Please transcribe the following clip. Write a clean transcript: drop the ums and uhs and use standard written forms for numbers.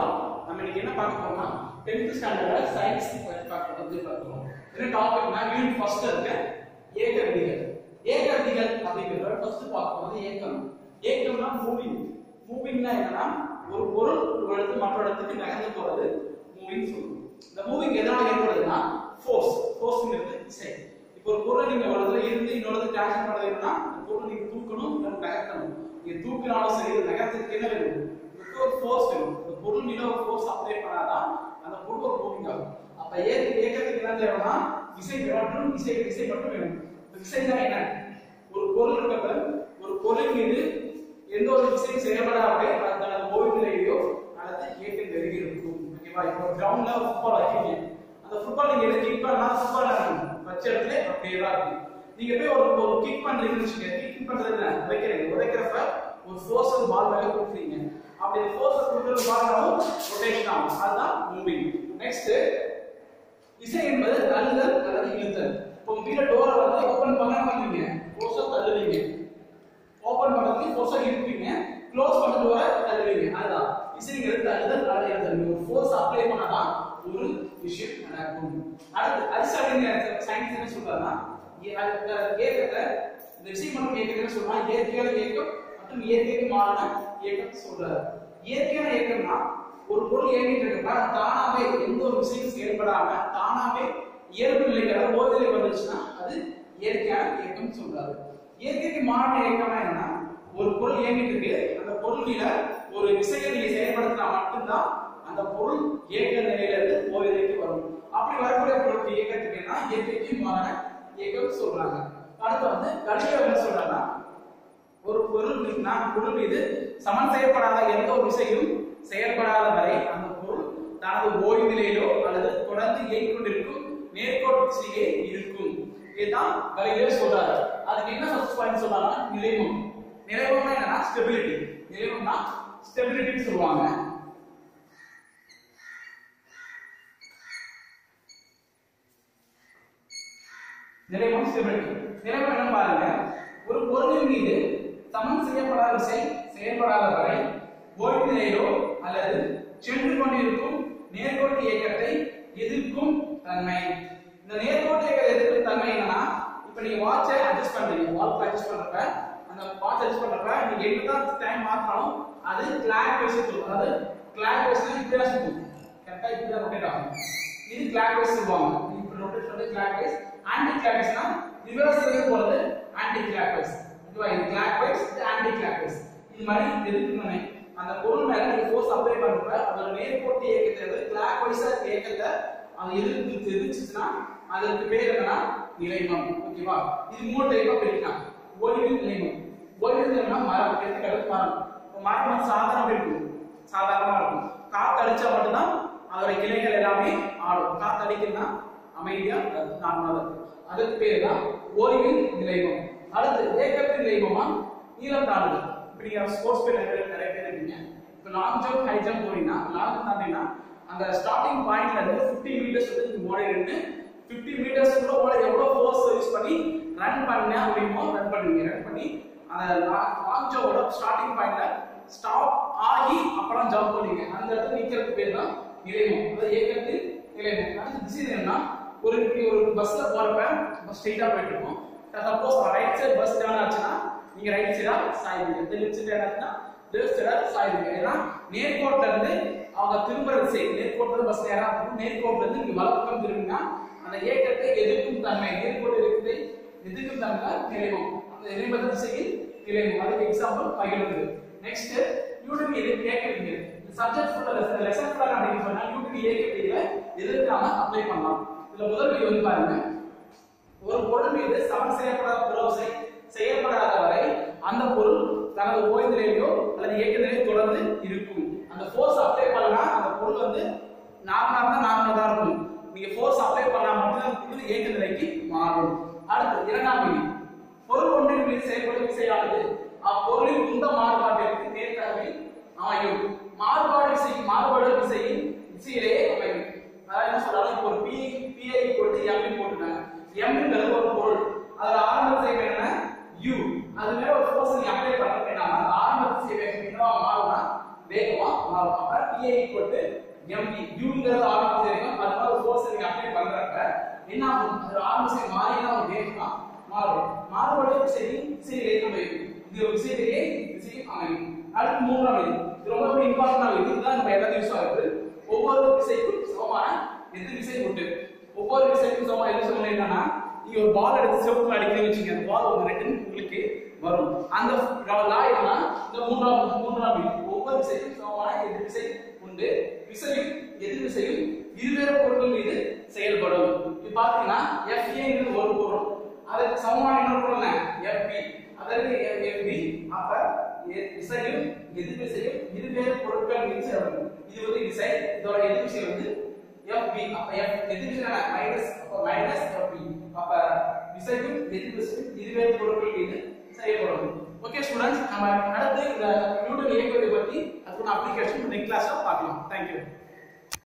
All நம்ம இன்னைக்கு என்ன பார்க்க போறோம்னா 10th ஸ்டாண்டர்ட்ல சயின்ஸ் பார்க்கறோம். என்ன டாபிக்னா யூனிட் ஃபர்ஸ்ட் இருக்கு ஏக விதிகள். ஏக விதிகள் அப்படிங்கறத ஃபர்ஸ்ட் பார்க்கும்போது ஏக்கம்னா மூவிங்னா என்னன்னா ஒரு பொருள் ஒரு இடத்துல மற்ற இடத்துக்கு நகர்ந்து போறது மூவிங் சொல்லுவோம். இந்த மூவிங் எதனால ஏற்படுதுன்னா ஃபோர்ஸ்ங்கிறது விசை. இப்போ ஒரு பொருளை நீங்க ஒரு இடத்துல இருந்து இன்னொரு டிரான்ஸ்ஃபர் பண்றதுன்னா அந்த பொருளை நீங்க தூக்கணும் இல்ல நகர்த்தணும். நீங்க தூக்கினாலும் சரி நகர்த்துறதுக்கு என்ன வேணும்? ஒரு ஃபோர்ஸ் வேணும். இந்த பொருள் மீது ஒரு ஃபோர்ஸ் அப்ளை பண்ணாதான் அந்த பொருள் ஒரு மூவிங் ஆகும். அப்ப ஏக்கத்துக்கு என்ன தேவைன்னா விசை மற்றும் விசை மட்டும் வேணும். விசைனா என்ன? ஒரு பொருள் இருக்கப்ப ஒரு பொருள் மீது எந்த ஒரு விசையும் செயல்படாமலே அது தனது ஓய்வு நிலையிலோ அல்லது இயக்க நிலையில் இருக்கும். ஓகேவா? இப்போ கிரவுண்ட்ல ஃபுட்பால் வைக்கிறீங்க. அந்த ஃபுட்பால் நீங்க எது கிக் பண்ணா ஃபுட்பால் ஆகும். வச்ச இடத்துல அப்படியே தான் இருக்கும். நீங்க போய் ஒரு கிக் பண்றீங்கன்னு வச்சுக்கோங்க. கிக் பண்றது என்ன? உதைக்கிறப்ப ஒரு ஃபோர்ஸ் பால் மேல கொடுக்குறீங்க. அப்படி அந்த ஃபோர்ஸ் கொடுக்குற பால்னாலும் ரொட்டேஷன் ஆகும். அதுதான் மூவிங். நெக்ஸ்ட் விசை என்பது தள்ளுதல் அல்லது இழுத்தல். இப்போ வீட டோரை வந்து ஓபன் பண்ணுவீங்க, ஃபோர்ஸா தள்ளுவீங்க. ஓபன் பண்றதுக்கு ஃபோர்ஸா இழுப்பீங்க, க்ளோஸ் பண்ற டோரை தள்ளுவீங்க. அதுதான் விசைங்கிறது தள்ளுதல் அல்லது இழுத்தல். ஒரு ஃபோர்ஸ் அப்ளை பண்ணாதான் ஒரு விஷயம் நடக்கும். அடுத்து அரிஸ்டாட்டில் சயின்ஸ் என்ன சொல்றாருன்னா ஏக்கத்தை இந்த விஷயம் மட்டும் ஏக்கத்தை சொல்றாங்க. இயற்கையான இயக்கம் மற்றும் இயற்கைக்கு மாறான இயக்கம் சொல்றாரு. இயற்கையான இயக்கம்னா ஒரு பொருள் இயங்கிட்டு இருக்கா தானாவே எந்த ஒரு விஷயம் செயல்படாம தானாவே இயல்பு நிலைக்கு ஓய்வு நிலை வந்துச்சுன்னா அது இயற்கையான இயக்கம் சொல்றாரு. இயற்கைக்கு மாறான இயக்கம்னா என்னன்னா ஒரு பொருள் இயங்கிட்டு இருக்கு, அந்த பொருளில ஒரு விஷயத்தை நீங்க செயல்படுத்தினா மட்டும்தான் அந்த பொருள் இயக்க நிலையில இருந்து ஓய்வு நிலைக்கு வரும். அப்படி வரக்கூடிய பொருள் இயக்கத்துக்கு என்ன இயற்கைக்கு மாறான இயக்கம் சொல்றாங்க. அடுத்து வந்து கணிதம் என்ன சொல்றாங்கன்னா ஒரு பொருள் மீது சமன் செய்யப்படாத எந்த ஒரு விஷயம் செயல்படாத வரை அந்த பொருள் தனது ஓய்வு நிலையிலோ அல்லது தொடர்ந்து இயங்கிக் கொண்டிருக்கும் நேர்கோட்டு திசையே இருக்கும். இதுதான் கலிலியோ சொல்றாரு. அதுக்கு என்ன ஃபர்ஸ்ட் பாயிண்ட் சொல்றாங்கன்னா நிலைமம். நிலைமம்னா என்னன்னா ஸ்டெபிலிட்டி. நிலைமம்னா ஸ்டெபிலிட்டின்னு சொல்லுவாங்க. நிலைமம் ஸ்டெபிலிட்டி. நிலைமம் என்ன பாருங்க, ஒரு பொருளின் மீது சமன் செய்யப்படாத விசை செயல்படாத வரை ஓய்வு நிலையிலோ அல்லது சென்று கொண்டிருக்கும் நேர்கோட்டு இயக்கத்தை எதிர்க்கும் தன்மை. இந்த நேர்கோட்டு இயக்கத்தை எதிர்க்கும் தன்மை என்னன்னா இப்போ நீங்க வாட்சை அட்ஜஸ்ட் பண்றீங்க, வாட்ச் அட்ஜஸ்ட் பண்றப்ப அந்த வாட்ச் அட்ஜஸ்ட் பண்றப்ப நீங்க என்னதான் டைம் மாத்தினாலும் அது கிளாக் வைஸ் இருக்கும். அதாவது கிளாக் வைஸ்னா இப்படி தான் சுத்தும், கரெக்ட்டா இப்படி தான் ரொட்டேட் ஆகும். இது கிளாக் வைஸ் சொல்லுவாங்க. இப்படி ரொட்டேட் பண்ணி கிளாக் வைஸ். ஆன்டி கிளாக் வைஸ்னா ரிவர்ஸ்ல போறது ஆன்டி கிளாக் வைஸ். இதுவா இது கிளாக் வைஸ், இது ஆன்டி கிளாக் வைஸ். இது மாதிரி எதிர்க்குமே அந்த பொருள் மேல நீங்க ஃபோர்ஸ் அப்ளை பண்றப்ப அதோட நேர்கோட்டு இயக்கத்தை கிளாக் வைஸா இயக்கத்தை அது எதிர்ச்சுன்னா அதற்கு பேர் என்னன்னா நிலைமம். ஓகேவா? இது மூணு டைப்பா பிரிக்கலாம். ஓய்வு நிலைமம். ஓய்வு நிலைமம்னா மரம், எடுத்துக்காட்டு மரம். மரம் வந்து சாதாரணமா இருக்கும். காத்து அடிச்சா மட்டும்தான் அதோட கிளைகள் எல்லாமே ஆடும். காத்து அடிக்குன்னா அமைதியா நார்மலா இருக்கும். அதுக்கு பேர் தான் ஓய்வு நிலைமம். அடுத்து ஏக்கத்தின் நிலைமமா நீளம் தாண்டுதல். இப்ப நீங்க ஸ்போர்ட்ஸ் பிளேயர் நிறைய பேர் இருக்கீங்க. இப்போ லாங் ஜம்ப் ஹை ஜம்ப் போறீங்கன்னா லாங் தாண்டினா அந்த ஸ்டார்டிங் பாயிண்ட்ல இருந்து 50 மீட்டர்ஸ் வந்து ஓடிட்டு 50 மீட்டர்ஸ்க்குள்ள ஓட எவ்வளவு ஃபோர்ஸ் யூஸ் பண்ணி ரன் பண்ண முடியுமோ ரன் பண்ணுவீங்க. ரன் பண்ணி அந்த லாங் ஜம்போட ஸ்டார்டிங் பாயிண்ட்ல ஸ்டாப் ஆகி அப்புறம் ஜம்ப் பண்ணுவீங்க. அந்த இடத்துல நிக்கிறதுக்கு பேர் தான் நிலைமம். அதாவது ஏக்கத்தின் நிலைமம். அடுத்து திசை என்னன்னா ஒரு பஸ்ல போறப்ப பஸ் ஸ்ட்ரைட்டா போயிட்டு இருக்கும். Suppose right side bus turn ஆச்சுன்னா நீங்க ரைட் சைடா சாய்வீங்க, லெஃப்ட் சைடு ஆச்சுன்னா லெஃப்ட் சைடா சாய்வீங்க. ஏன்னா நேர்கோட்ல இருந்து அவங்க திரும்புற திசை நேர்கோட்ல பஸ் நேரா இருக்கும். நேர்கோட்ல இருந்து நீங்க வலப்பக்கம் திரும்பினா அந்த ஏக்கத்தை எதிர்க்கும் தன்மை நேர்கோட்டு இயக்கத்தை எதிர்க்கும் தன்மை நிலைமம். அந்த நிலைமத்த திசையில் நிலைமம். அதுக்கு எக்ஸாம்பிள் பகிர்ந்து. நெக்ஸ்ட் யூனிட் இயக்க விதிகள். இந்த சப்ஜெக்ட் ஃபுல்லா லெசன் ஃபுல்லா நான் சொன்னா யூனிட் இயக்க விதிகளை எதற்கு நாம அப்ளை பண்ணலாம். இதுல முதல் விதி வந்து பாருங்க, ஒரு பொருள் மீது சமன் செய்யப்படாத புறவிசை செயல்படாத வரை அந்த பொருள் தனது ஓய்வு நிலையிலோ அல்லது இயக்க நிலையிலோ தொடர்ந்து இருக்கும். அந்த ஃபோர்ஸ் அப்ளை பண்ணா அந்த பொருள் வந்து நார்மலா தான் இருக்கும். நீங்க ஃபோர்ஸ் அப்ளை பண்ணா மட்டும் இது இயக்க நிலைக்கு மாறும். அடுத்து இரண்டாம் விதி, பொருள் ஒன்றின் மீது செயல்படும் விசையானது அப்பொருளின் உந்த மாறுபாட்டிற்கு நேர்த்தகவில் அமையும். மாறுபாடு விசையின் திசையிலேயே அமையும். அதாவது என்ன சொல்றாங்க, இப்போ ஒரு PI M போட்டுட்டாங்க. M ங்கிறது ஒரு பொருள், அதோட ஆரம்ப திசை என்ன U. அது மேல ஒரு ஃபோர்ஸ் நீ அப்ளை பண்ணீங்கன்னா ஆரம்ப திசை வேகம் என்னவா மாறும்னா வேகமா மாறும். அப்ப PI equal to mv uங்கிறது ஆர்மஸ் தெரியும் அது மாதிரி ஃபோர்ஸ் நீங்க அப்ளை பண்றப்ப என்ன ஆகும் அது ஆர்மஸ் மாறினா ஒரு வேகமா மாறும் மாறுபடும் விசையிலே அமையும் இது ஒரு விசையிலே அமையும் அடுத்து மூன்றாவது இது ரொம்ப இம்பார்ட்டன்ட் இதுதான் நம்ம எல்லாத்தையும் யூஸ் ஆகுது ஒவ்வொரு விசைக்கும் சமமான எதிர் விசை உண்டு ஒவ்வொரு விசைக்கும் சமமான எதிர் விசை என்னன்னா நீங்க ஒரு பால் எடுத்து செவுத்துல அடிக்கிறீங்க வச்சுங்க அந்த பால் உங்க ரிட்டன் உங்களுக்கு வரும் அந்த லா என்ன இந்த மூன்றாவது ஒவ்வொரு விசைக்கும் சமமான எதிர் விசை உண்டு விசையும் எதிர் விசையும் இருவேறு பொருட்கள் மீது செயல்படும் இது பாத்தீங்கன்னா FA ங்கிறது ஒரு பொருள் அதுக்கு சமமான இன்னொரு பொருள் என்ன FB அதற்கு FB அப்ப விசையும் எதிர் விசையும் இருவேறு பொருட்கள் மீது செயல்படும் இது வந்து விசை இதோட எதிர் விசை வந்து FB அப்ப எதிர் விசை என்ன மைனஸ் அப்ப மைனஸ் FB அப்ப விசையும் எதிர் விசையும் இருவேறு பொருட்கள் மீது செயல்படும் ஓகே ஸ்டூடண்ட்ஸ் நம்ம அடுத்து இந்த நியூட்டன் இயக்கத்தை பத்தி அதுக்கு அப்ளிகேஷன் நெக்ஸ்ட் கிளாஸ்ல பார்க்கலாம் Thank you